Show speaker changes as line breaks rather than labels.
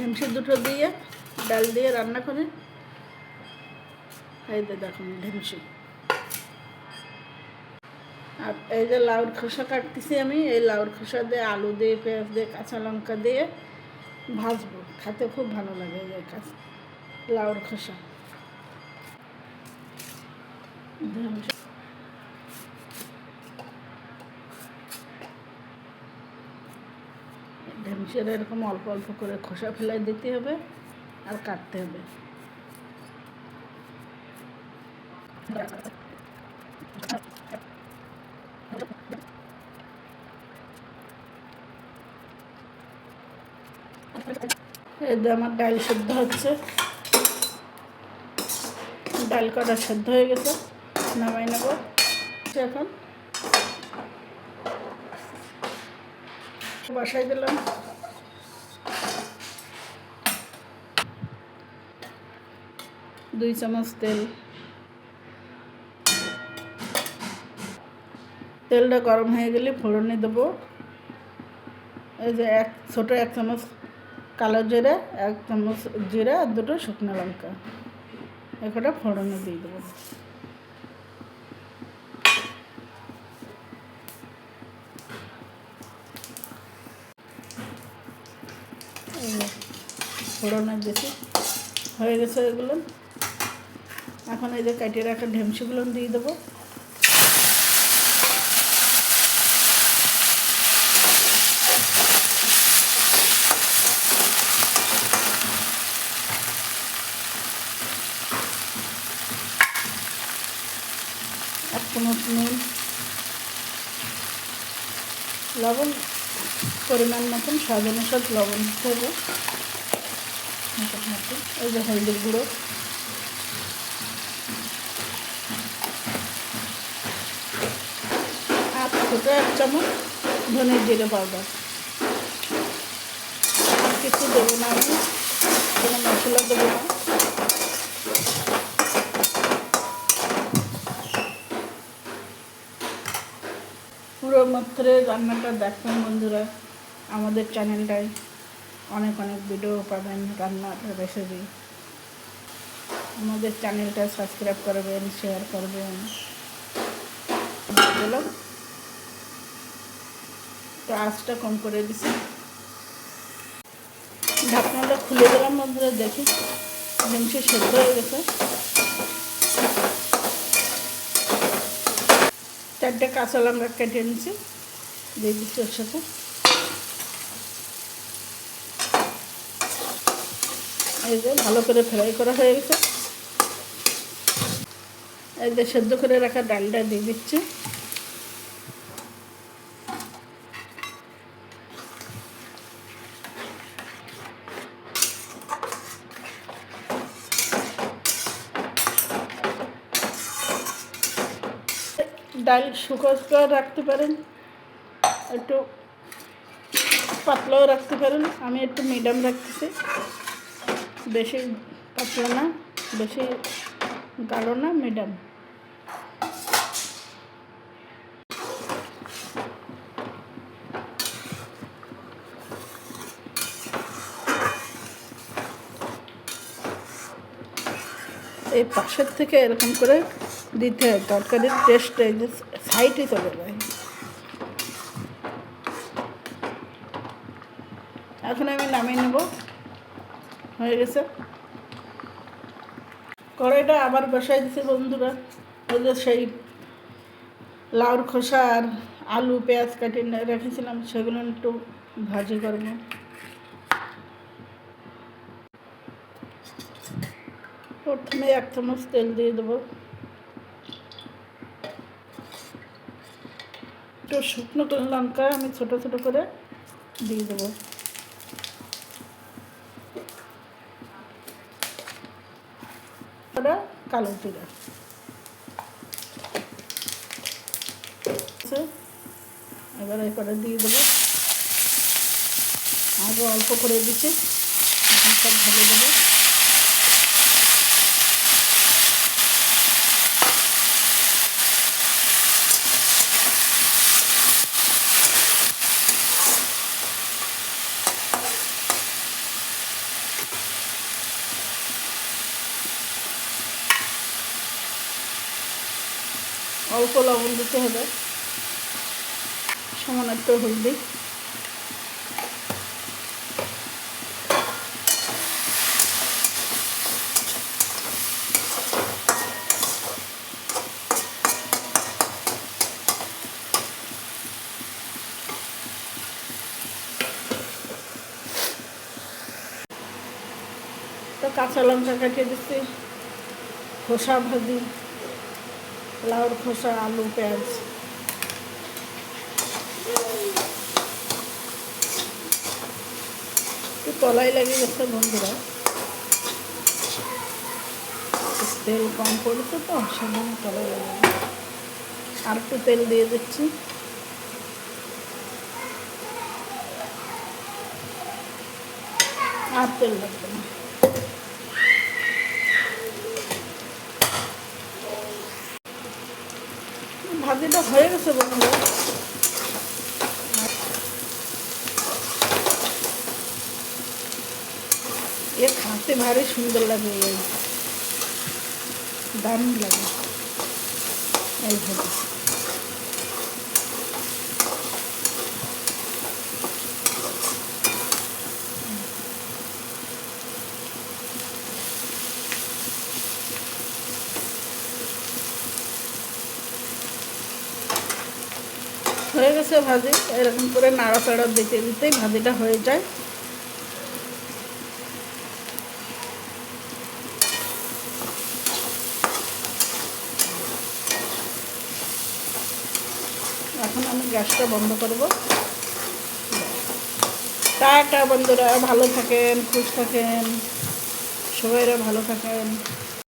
ঢেমসি দুটো দিয়ে ডাল দিয়ে রান্না করে। এই যে দেখুন ঢেমসি। আর এই যে লাউর খোসা কাটতেছি আমি, এই লাউর খোসা দিয়ে আলু দিয়ে পেঁয়াজ দিয়ে কাঁচা লঙ্কা দিয়ে ভাজবো, খেতে খুব ভালো লাগে। এই কাঁচা লাউর খোসা ঢেমসির এরকম অল্প অল্প করে খোসা ফেলাই দিতে হবে আর কাটতে হবে। এই যে আমার ডাল সেদ্ধ হচ্ছে, ডাল কটা সেদ্ধ হয়ে গেছে, নামাই নেব। এখন বসাই দিলাম। দুই চামচ তেল, তেলটা গরম হয়ে গেলে ফোড়নে দেবো এই যে ছোট এক চামচ কালো জিরা, এক চামচ জিরা আর দুটো শুকনো লঙ্কা, একটা ফোড়নে দিয়ে দেবো। ফোড়নে দিয়েছি, হয়ে গেছে এগুলো। এখন এই যে কাটিয়ে রাখা ঢেমসিগুলো দিয়ে দেবো। এক চামচ নুন, লবণ পরিমাণ মতন, স্বাদ অনুসার লবণ দিতে হবে। এই যে হলদির গুঁড়ো, আর ছোটো এক চামচ ধনে জিরে পাউডার। আর কিছু দেবো না, আমি কোনো মশলা দেবো না। পুরো মাত্রে রান্নাটা দেখবেন বন্ধুরা, আমাদের চ্যানেলটায় অনেক অনেক ভিডিও পাবেন রান্নার রেসিপি। আমাদের চ্যানেলটা সাবস্ক্রাইব করবেন, শেয়ার করবেন। বলো তো আঁচটা কম করে দিছি, ঢাকনাটা খুলে দিলাম বন্ধুরা। দেখি ঢেমসি সেদ্ধ হয়ে গেছে। 4টে কাঁচা লঙ্কা কেটে নিচ্ছি, দিয়ে দিচ্ছি ওর সাথে। এই যে ভালো করে ফ্রাই করা হয়ে গেছে। এই যে সেদ্ধ করে রাখা ডালটা দিয়ে দিচ্ছি। ডাল শুকো শুকো রাখতে পারেন, একটু পাতলাও রাখতে পারেন। আমি একটু মিডিয়াম রাখতেছি, বেশি পাতলা না বেশি গাঢ় না, মিডিয়াম। এই পাশের থেকে এরকম করে দিতে হয়, তরকারির টেস্ট এই যে সাইডে চলে যায়। এখন আমি নামিয়ে নেব, হয়ে গেছে। কড়াইটা আবার বসাই দিচ্ছি বন্ধুরা। ওই যে সেই লাউর খোসা আর আলু পেঁয়াজ কাটিয়ে রেখেছিলাম, সেগুলো একটু ভাজি করব। প্রথমে 1 চামচ তেল দিয়ে দেবো, একটু শুকনো লঙ্কা আমি ছোটো ছোটো করে দিয়ে দেবো। কালো জিরা, এবার এরপরে দিয়ে দেবো। আরও অল্প করে দিচ্ছি, এখন সব ঢেলে দেবো। অল্প লবণ দিতে হবে, সামান্য একটু হলদি, তো কাঁচা লঙ্কা কাটিয়ে দিচ্ছি, খোসা ভাজি, লাউর খোসা, আলু, পেঁয়াজ। একটু তলাই লেগে গেছে বন্ধুরা, তেল কম পড়েছে তো সেজন্য তলাই লেগে গেছে। আর একটু তেল দিয়ে দিচ্ছি, আর তেল লাগবে না। ভাজিটা হয়ে গেছে বন্ধুরা। এ খাতে ভারী সুন্দর লাগে, এই দারুণ লাগে এই ভাজি। হয়ে গেছে ভাজি, এরকম করে নাড়াচাড়া দিতে দিতেই ভাজিটা হয়ে যায়। এখন আমি গ্যাসটা বন্ধ করব। টাটা বন্ধুরা, ভালো থাকেন, খুশ থাকেন, সবাইরা ভালো থাকেন।